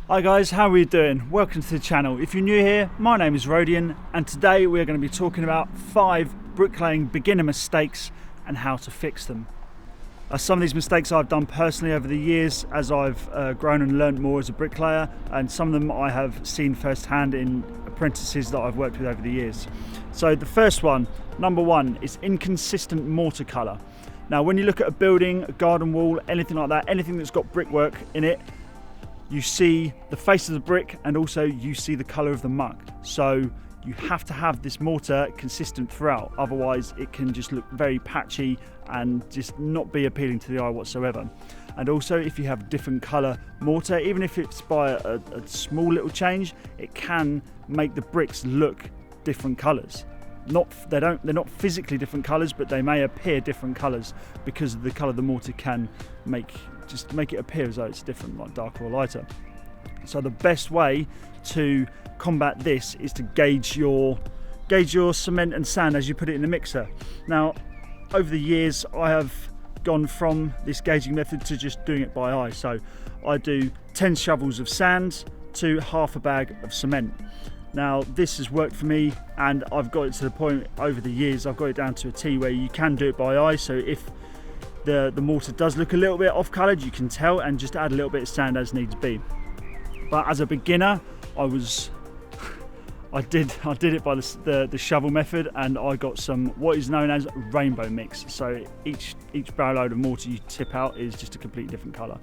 Hi guys, how are we doing? Welcome to the channel. If you're new here, my name is Rodian and today we're going to be talking about 5 bricklaying beginner mistakes and how to fix them. Some of these mistakes I've done personally over the years as I've grown and learned more as a bricklayer, and some of them I have seen firsthand in apprentices that I've worked with over the years. So the first one, number 1, is inconsistent mortar colour. Now when you look at a building, a garden wall, anything like that, anything that's got brickwork in it, you see the face of the brick and also you see the colour of the muck. So you have to have this mortar consistent throughout, otherwise it can just look very patchy and just not be appealing to the eye whatsoever. And also if you have different colour mortar, even if it's by a small little change, it can make the bricks look different colours. They're not physically different colours, but they may appear different colours because the colour of the mortar can make it appear as though it's different, like darker or lighter. So the best way to combat this is to gauge your cement and sand as you put it in the mixer. Now over the years I have gone from this gauging method to just doing it by eye. So I do 10 shovels of sand to half a bag of cement. Now this has worked for me, and I've got it to the point over the years I've got it down to a T where you can do it by eye. So if the mortar does look a little bit off coloured, you can tell, and just add a little bit of sand as needs be. But as a beginner I did it by the shovel method, and I got some what is known as rainbow mix. So each barrel load of mortar you tip out is just a completely different colour,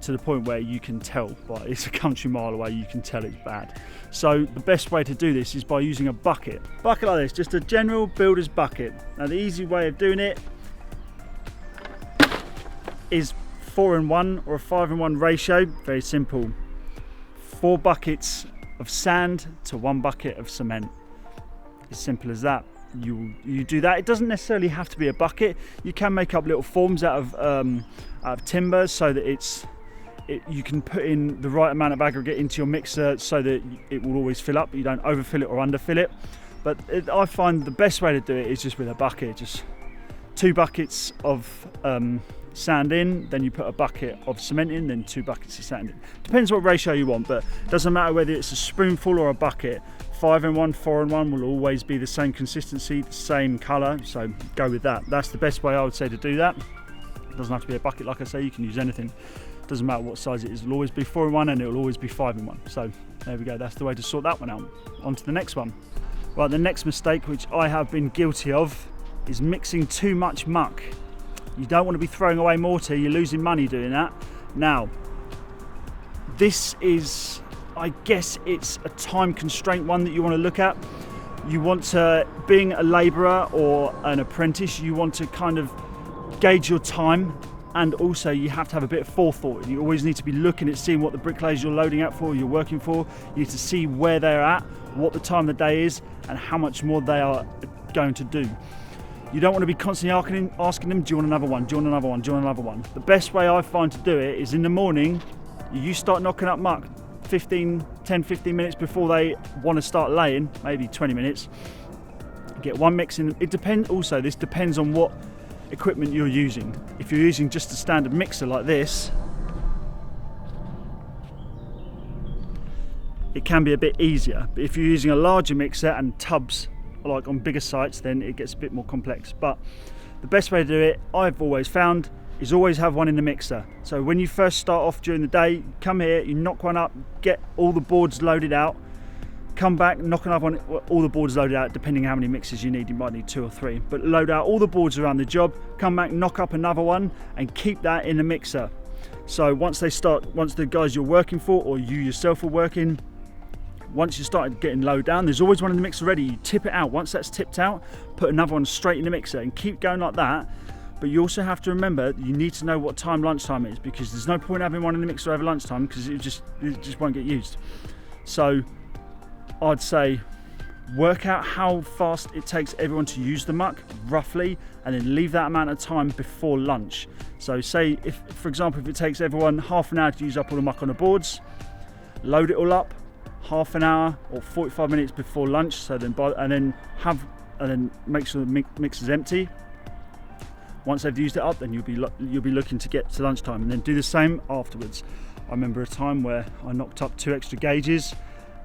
to the point where you can tell, but it's a country mile away, you can tell it's bad. So the best way to do this is by using a bucket like this, just a general builder's bucket. Now the easy way of doing it is 4-in-1 or a 5-in-1 ratio. Very simple. 4 buckets of sand to 1 bucket of cement. As simple as that. You do that. It doesn't necessarily have to be a bucket. You can make up little forms out of timber so that you can put in the right amount of aggregate into your mixer so that it will always fill up. You don't overfill it or underfill it. But I find the best way to do it is just with a bucket. Just 2 buckets of sand in, then you put a bucket of cement in, then 2 buckets of sand in. Depends what ratio you want, but it doesn't matter whether it's a spoonful or a bucket. 5-in-1, 4-in-1 will always be the same consistency, the same colour, so go with that. That's the best way I would say to do that. It doesn't have to be a bucket, like I say, you can use anything. Doesn't matter what size it is, it'll always be 4-in-1 and it'll always be 5-in-1. So there we go, that's the way to sort that one out. On to the next one. Right, the next mistake, which I have been guilty of, is mixing too much muck. You don't want to be throwing away mortar, you're losing money doing that. Now, this is, I guess it's a time constraint one that you want to look at. You want to, being a labourer or an apprentice, you want to kind of gauge your time, and also you have to have a bit of forethought. You always need to be looking at seeing what the bricklayers you're loading out for, you're working for. You need to see where they're at, what the time of the day is, and how much more they are going to do. You don't want to be constantly asking them, do you want another one, do you want another one, do you want another one? The best way I find to do it is in the morning, you start knocking up muck 10-15 minutes before they want to start laying, maybe 20 minutes. Get one mix in. It depends also, this depends on what equipment you're using. If you're using just a standard mixer like this, it can be a bit easier. But if you're using a larger mixer and tubs, like on bigger sites, then it gets a bit more complex. But the best way to do it, I've always found, is always have one in the mixer. So when you first start off during the day, come here, you knock one up, get all the boards loaded out, come back, knock another one, all the boards loaded out, depending how many mixers you need, you might need 2 or 3, but load out all the boards around the job, come back, knock up another one, and keep that in the mixer. So once the guys you're working for, or you yourself are working, once you start getting low down, there's always one in the mixer ready. You tip it out. Once that's tipped out, put another one straight in the mixer and keep going like that. But you also have to remember, you need to know what time lunchtime is, because there's no point having one in the mixer over lunchtime because it just won't get used. So I'd say work out how fast it takes everyone to use the muck, roughly, and then leave that amount of time before lunch. So say, if, for example, if it takes everyone half an hour to use up all the muck on the boards, load it all up half an hour or 45 minutes before lunch, so then make sure the mix is empty. Once they've used it up, then you'll be looking to get to lunchtime, and then do the same afterwards. I remember a time where I knocked up 2 extra gauges,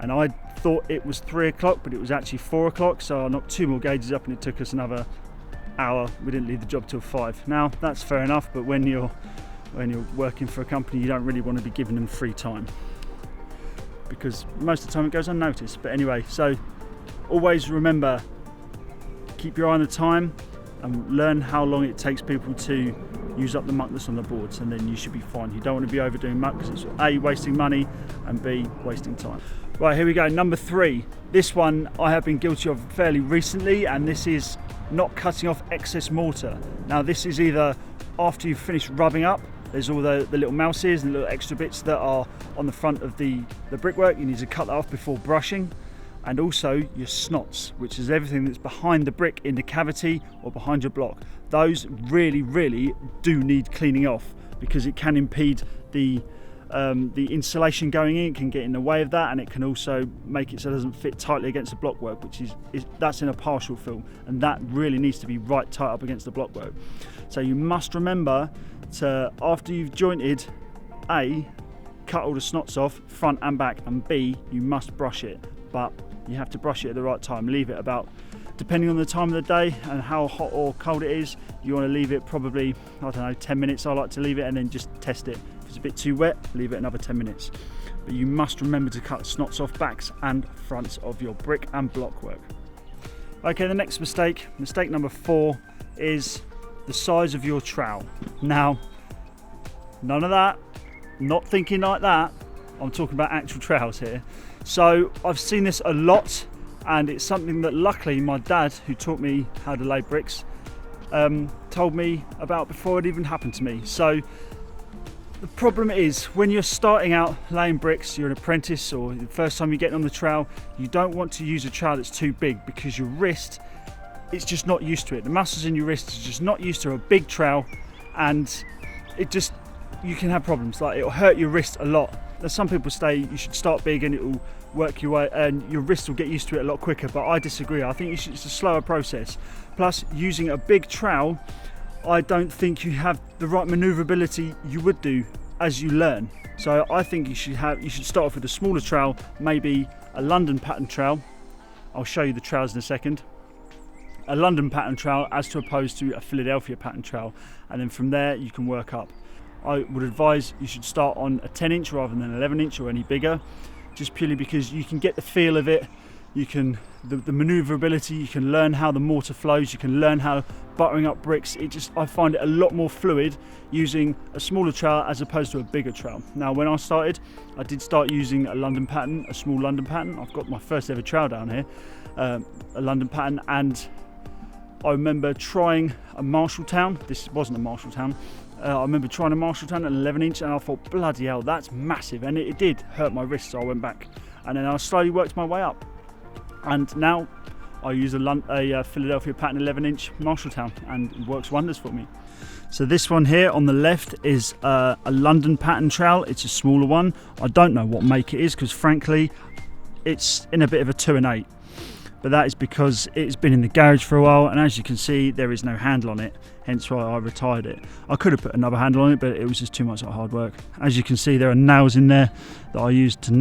and I thought it was 3 o'clock, but it was actually 4 o'clock. So I knocked 2 more gauges up, and it took us another hour. We didn't leave the job till 5. Now that's fair enough, but when you're working for a company, you don't really want to be giving them free time, because most of the time it goes unnoticed. But anyway, so always remember, keep your eye on the time and learn how long it takes people to use up the muck that's on the boards, and then you should be fine. You don't want to be overdoing muck, because it's A, wasting money, and B, wasting time. Right, here we go, number 3. This one I have been guilty of fairly recently, and this is not cutting off excess mortar. Now this is either after you've finished rubbing up, there's all the little mouses and little extra bits that are on the front of the brickwork. You need to cut that off before brushing. And also your snots, which is everything that's behind the brick in the cavity or behind your block. Those really, really do need cleaning off, because it can impede the insulation going in. It can get in the way of that, and it can also make it so it doesn't fit tightly against the blockwork, which that's in a partial fill, and that really needs to be right tight up against the blockwork. So you must remember to, after you've jointed, A, cut all the snots off front and back, and B, you must brush it. But you have to brush it at the right time. Leave it about, depending on the time of the day and how hot or cold it is, you want to leave it probably, I don't know, 10 minutes I like to leave it, and then just test it. If it's a bit too wet, leave it another 10 minutes. But you must remember to cut snots off backs and fronts of your brick and block work. Okay, the next mistake number 4, is the size of your trowel. Now, none of that, not thinking like that, I'm talking about actual trowels here. So I've seen this a lot, and it's something that luckily my dad, who taught me how to lay bricks, told me about before it even happened to me. So the problem is, when you're starting out laying bricks, you're an apprentice, or the first time you're getting on the trowel, you don't want to use a trowel that's too big, because your wrist, it's just not used to it. The muscles in your wrist are just not used to a big trowel, and you can have problems. Like, it'll hurt your wrist a lot. There's some people say you should start big and it will work your way, and your wrist will get used to it a lot quicker, but I disagree. I think it's a slower process. Plus, using a big trowel, I don't think you have the right maneuverability you would do as you learn. So I think you should start off with a smaller trowel, maybe a London pattern trowel. I'll show you the trowels in a second. A London pattern trowel as to opposed to a Philadelphia pattern trowel, and then from there you can work up. I would advise you should start on a 10 inch rather than an 11 inch or any bigger, just purely because you can get the feel of it, the maneuverability, you can learn how the mortar flows, you can learn how buttering up bricks. I find it a lot more fluid using a smaller trowel as opposed to a bigger trowel. Now, when I started, I did start using a London pattern, a small London pattern. I've got my first ever trowel down here, a London pattern, and I remember trying a Marshalltown. This wasn't a Marshalltown. I remember trying a Marshalltown at an 11 inch, and I thought, bloody hell, that's massive, and it did hurt my wrist, so I went back, and then I slowly worked my way up, and now I use a Philadelphia pattern 11 inch Marshalltown, and it works wonders for me. So this one here on the left is a London pattern trowel. It's a smaller one. I don't know what make it is, because frankly it's in a bit of a 2 and 8, but that is because it's been in the garage for a while, and as you can see, there is no handle on it, hence why I retired it. I could have put another handle on it, but it was just too much hard work. As you can see, there are nails in there that I used to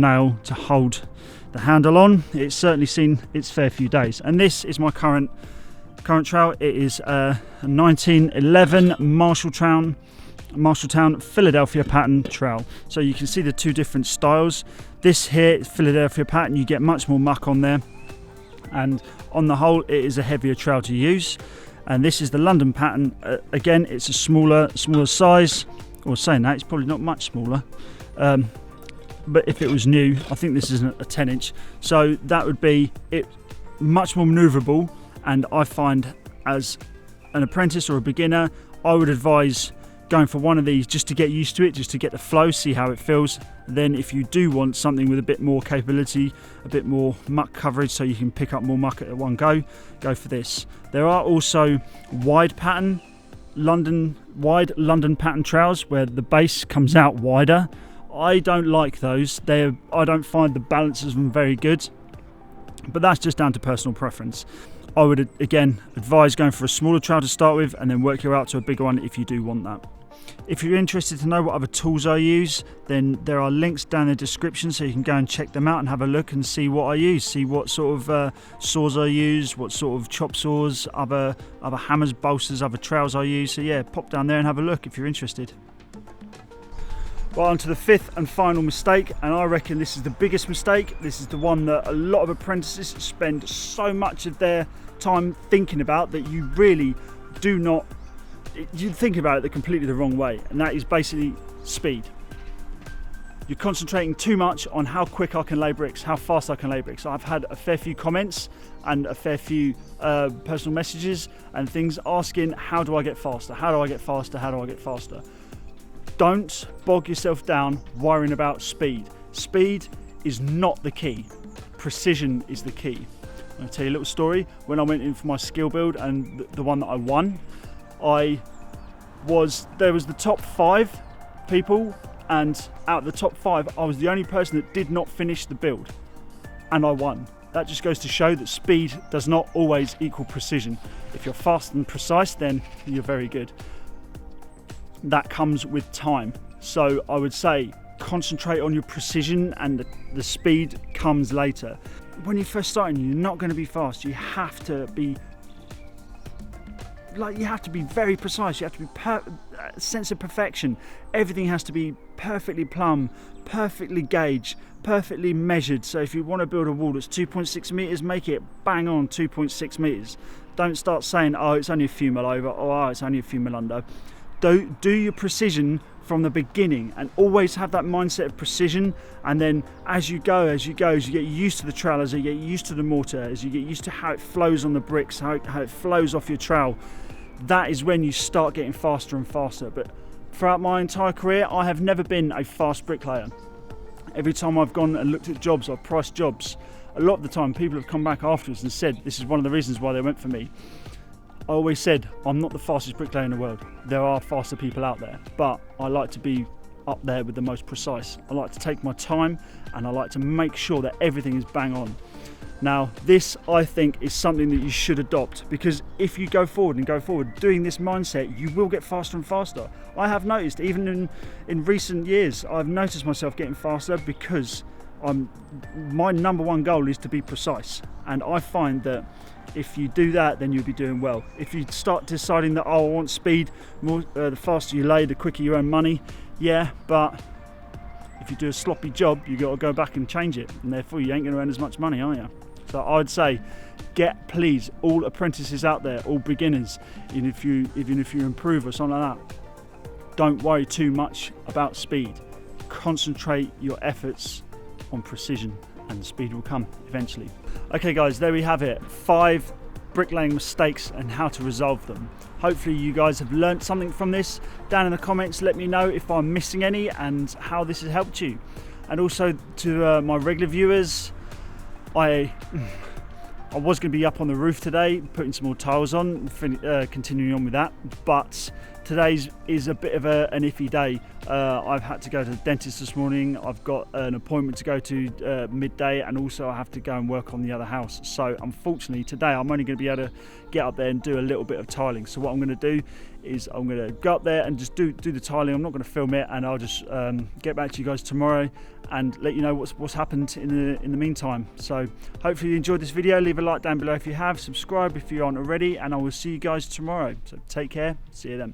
hold the handle on. It's certainly seen its fair few days, and this is my current trowel. It is a 1911 Marshalltown Philadelphia pattern trowel. So you can see the two different styles. This here is Philadelphia pattern. You get much more muck on there, and on the whole it is a heavier trowel to use. And this is the London pattern. Again, it's a smaller size, or saying that, it's probably not much smaller, but if it was new, I think this is a 10 inch, so that would be it, much more maneuverable. And I find, as an apprentice or a beginner, I would advise going for one of these just to get used to it, just to get the flow, see how it feels. Then if you do want something with a bit more capability, a bit more muck coverage, so you can pick up more muck at one go for this. There are also wide London pattern trowels where the base comes out wider. I don't like those. I don't find the balance of them very good, but that's just down to personal preference. I would again advise going for a smaller trowel to start with, and then work your way out to a bigger one if you do want that. If you're interested to know what other tools I use, then there are links down in the description so you can go and check them out and have a look and see what I use, see what sort of saws I use, what sort of chop saws, other hammers, bolsters, other trowels I use. So yeah, pop down there and have a look if you're interested. Well, on to the fifth and final mistake, and I reckon this is the biggest mistake. This is the one that a lot of apprentices spend so much of their time thinking about that you really do not, you think about it completely the wrong way, and that is basically speed. You're concentrating too much on how quick I can lay bricks, how fast I can lay bricks. I've had a fair few comments and a fair few personal messages and things asking, how do I get faster? How do I get faster? How do I get faster? Don't bog yourself down worrying about speed. Speed is not the key. Precision is the key. I'm going to tell you a little story. When I went in for my skill build and the one that I won, there was the top 5 people, and out of the top 5 I was the only person that did not finish the build, and I won. That just goes to show that speed does not always equal precision. If you're fast and precise, then you're very good. That comes with time. So I would say concentrate on your precision, and the speed comes later. When you're first starting, you're not going to be fast. You have to be very precise. You have to be sense of perfection. Everything has to be perfectly plumb, perfectly gauged, perfectly measured. So if you want to build a wall that's 2.6 meters, make it bang on 2.6 meters. Don't start saying, oh, it's only a few mil over, or oh, it's only a few mil under. Do your precision from the beginning, and always have that mindset of precision. And then as you get used to the trowel, as you get used to the mortar, as you get used to how it flows on the bricks, how it flows off your trowel, that is when you start getting faster and faster. But throughout my entire career, I have never been a fast bricklayer. Every time I've gone and looked at jobs, I've priced jobs, a lot of the time people have come back afterwards and said this is one of the reasons why they went for me. I always said I'm not the fastest bricklayer in the world. There are faster people out there, but I like to be up there with the most precise. I like to take my time, and I like to make sure that everything is bang on. Now, this I think is something that you should adopt, because if you go forward doing this mindset, you will get faster and faster. I have noticed, even in recent years, I've noticed myself getting faster because my number one goal is to be precise, and I find that if you do that, then you'll be doing well. If you start deciding that, oh, I want speed, the faster you lay, the quicker you earn money, yeah, but if you do a sloppy job, you got to go back and change it, and therefore you ain't going to earn as much money, are you? So I'd say, please, all apprentices out there, all beginners, even if you improve or something like that, don't worry too much about speed. Concentrate your efforts on precision, and the speed will come eventually. Okay guys, there we have it. 5 bricklaying mistakes and how to resolve them. Hopefully you guys have learned something from this. Down in the comments, let me know if I'm missing any and how this has helped you. And also to my regular viewers, I was going to be up on the roof today, putting some more tiles on, continuing on with that, but today's is a bit of an iffy day. I've had to go to the dentist this morning. I've got an appointment to go to midday, and also I have to go and work on the other house. So unfortunately today I'm only going to be able to get up there and do a little bit of tiling. So what I'm going to do is I'm going to go up there and just do the tiling. I'm not going to film it, and I'll just get back to you guys tomorrow and let you know what's happened in the meantime. So hopefully you enjoyed this video. Leave a like down below if you have, subscribe if you aren't already, and I will see you guys tomorrow. So take care, see you then.